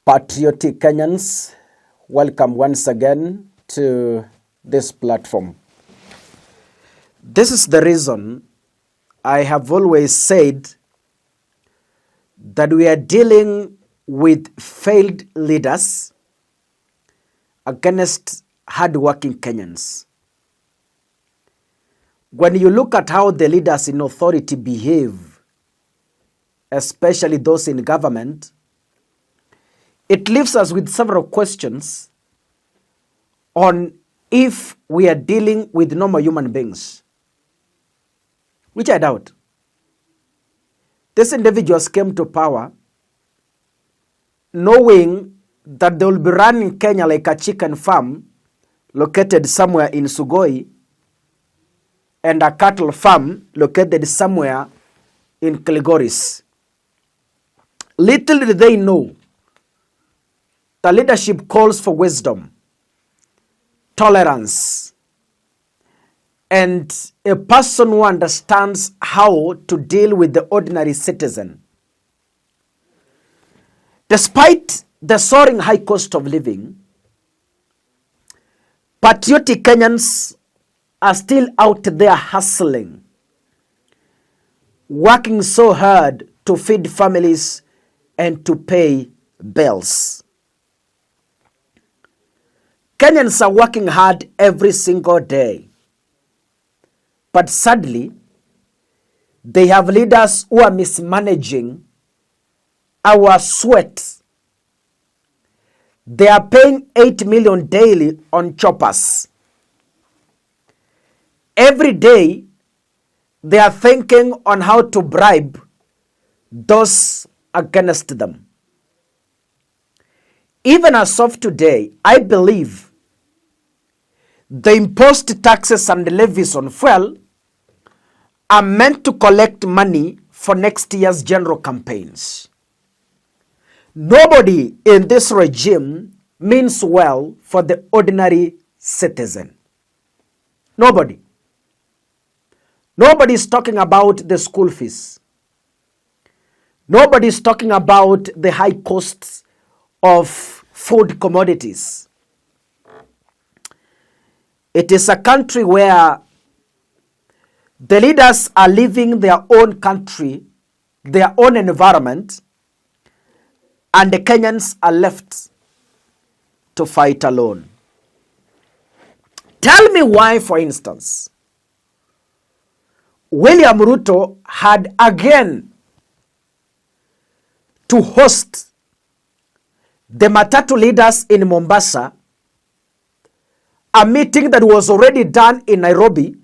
Patriotic Kenyans, welcome once again to this platform. This is the reason I have always said that we are dealing with failed leaders against hardworking Kenyans. When you look at how the leaders in authority behave, especially those in government, it leaves us with several questions on if we are dealing with normal human beings, which I doubt. These individuals came to power knowing that they will be running Kenya like a chicken farm located somewhere in Sugoi and a cattle farm located somewhere in Kilgoris. Little did they know the leadership calls for wisdom, tolerance, and a person who understands how to deal with the ordinary citizen. Despite the soaring high cost of living, patriotic Kenyans are still out there hustling, working so hard to feed families and to pay bills. Kenyans are working hard every single day. But sadly, they have leaders who are mismanaging our sweat. They are paying 8 million daily on choppers. Every day, they are thinking on how to bribe those against them. Even as of today, I believe the imposed taxes and levies on fuel are meant to collect money for next year's general campaigns. Nobody in this regime means well for the ordinary citizen. Nobody. Nobody is talking about the school fees. Nobody is talking about the high costs of food commodities. It is a country where the leaders are leaving their own country, their own environment, and the Kenyans are left to fight alone. Tell me why, for instance, William Ruto had again to host the Matatu leaders in Mombasa, a meeting that was already done in Nairobi,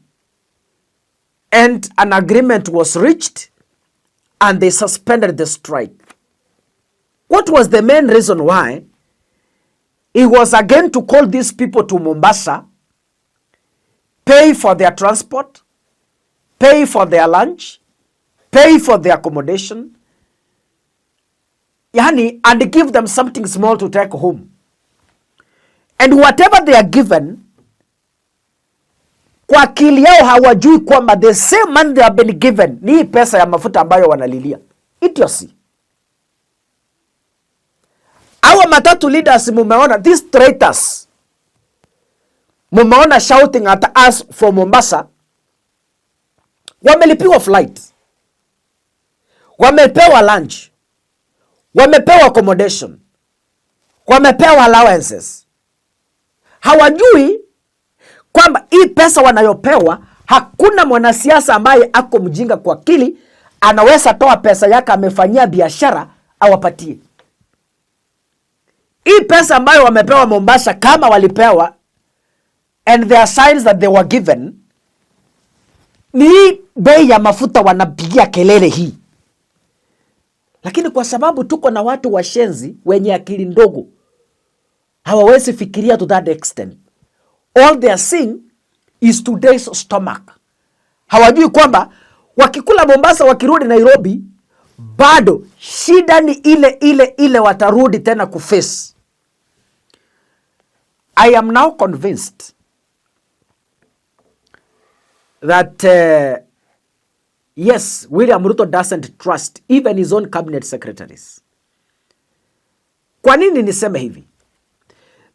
and an agreement was reached, and they suspended the strike. What was the main reason why? It was again to call these people to Mombasa, pay for their transport, pay for their lunch, pay for their accommodation, and give them something small to take home. And whatever they are given, kwa akili yao hawajui kwamba the same money they have been given ni hii pesa ya mafuta ambayo wanalilia. Idiocy. Our Matatu leaders, mumeona, these traitors, mumeona shouting at us for Mombasa, wamelipiwa flight, wamepewa lunch, wamepewa accommodation, wamepewa allowances. Hawajui kwamba hii pesa wanayopewa, hakuna mwanasiasa ambaye ako mjinga kwa akili anaweza toa pesa yake amefanyia biashara awapatie. Hii pesa ambayo wamepewa Mombasa, kama walipewa, and there are signs that they were given, ni bei ya mafuta wanapigia kelele hii. Lakini kwa sababu tuko na watu washenzi wenye akili ndogo, hawawezi fikiria to that extent. All they are seeing is today's stomach. Hawajui kwamba wakikula Mombasa wakirudi Nairobi, bado shida ni ile watarudi tena kuface. I am now convinced that yes, William Ruto doesn't trust even his own cabinet secretaries. Kwa nini niseme hivi?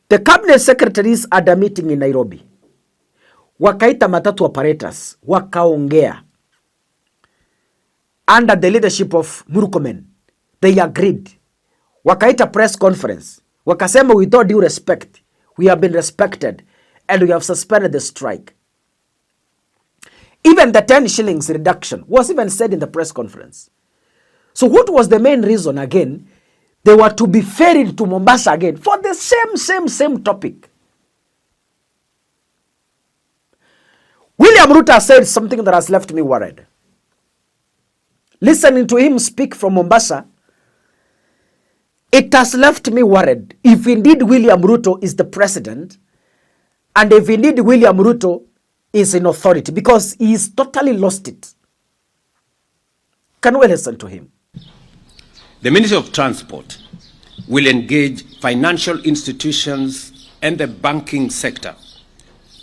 The cabinet secretaries had a meeting in Nairobi. Wakaita matatu operators, wakaongea. Under the leadership of Murkomen, they agreed. Wakaita press conference. Wakasema, with all due respect, we have been respected and we have suspended the strike. Even the 10 shillings reduction was even said in the press conference. So what was the main reason again? They were to be ferried to Mombasa again for the same topic. William Ruto said something that has left me worried. Listening to him speak from Mombasa, it has left me worried if indeed William Ruto is the president and if indeed William Ruto is in authority, because he's totally lost it. Can we listen to him? The Ministry of Transport will engage financial institutions and the banking sector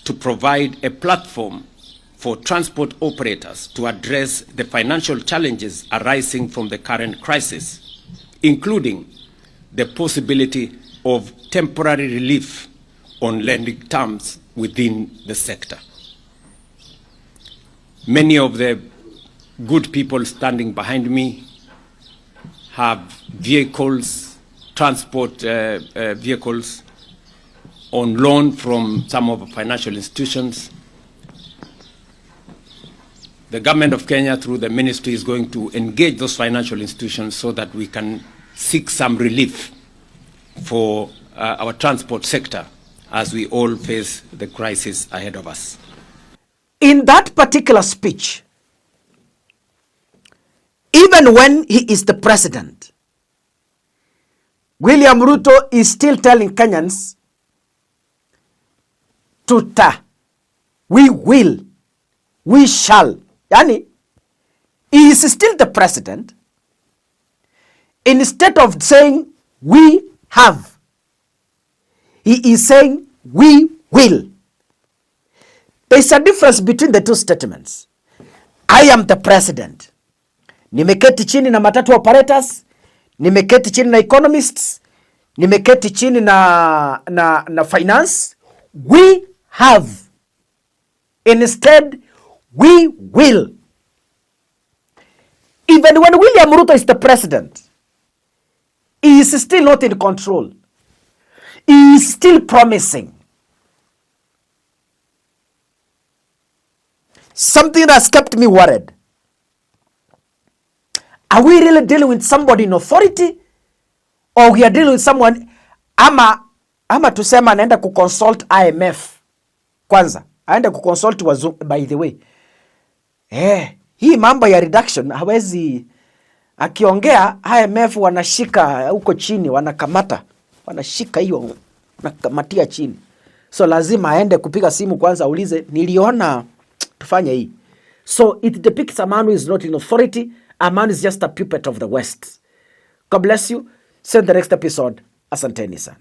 to provide a platform for transport operators to address the financial challenges arising from the current crisis, including the possibility of temporary relief on lending terms within the sector. Many of the good people standing behind me have vehicles, transport vehicles on loan from some of the financial institutions. The government of Kenya, through the ministry, is going to engage those financial institutions so that we can seek some relief for our transport sector as we all face the crisis ahead of us. In that particular speech, even when he is the president, William Ruto is still telling Kenyans, tuta, we will, we shall. Yani, he is still the president. Instead of saying we have, he is saying we will. There's a difference between the two statements. I am the president. Nimeketi chini na matatu operators, nimeketi chini na economists, nimeketi chini na finance. We have. Instead, we will. Even when William Ruto is the president, he is still not in control. He is still promising. Something that's kept me worried. Are we really dealing with somebody in authority? Or we are dealing with someone ama tusema anaenda kuconsult IMF kwanza. Aenda kuconsult wazungu, by the way. Hii mambo ya reduction hawezi, akiongea IMF wanashika huko chini, wanakamata. Wanashika hiyo, wanakamatia chini. So lazima aende kupiga simu kwanza aulize, niliona tufanye hii. So it depicts a man who is not in authority. A man is just a puppet of the West. God bless you. See you in the next episode. Asanteni sana.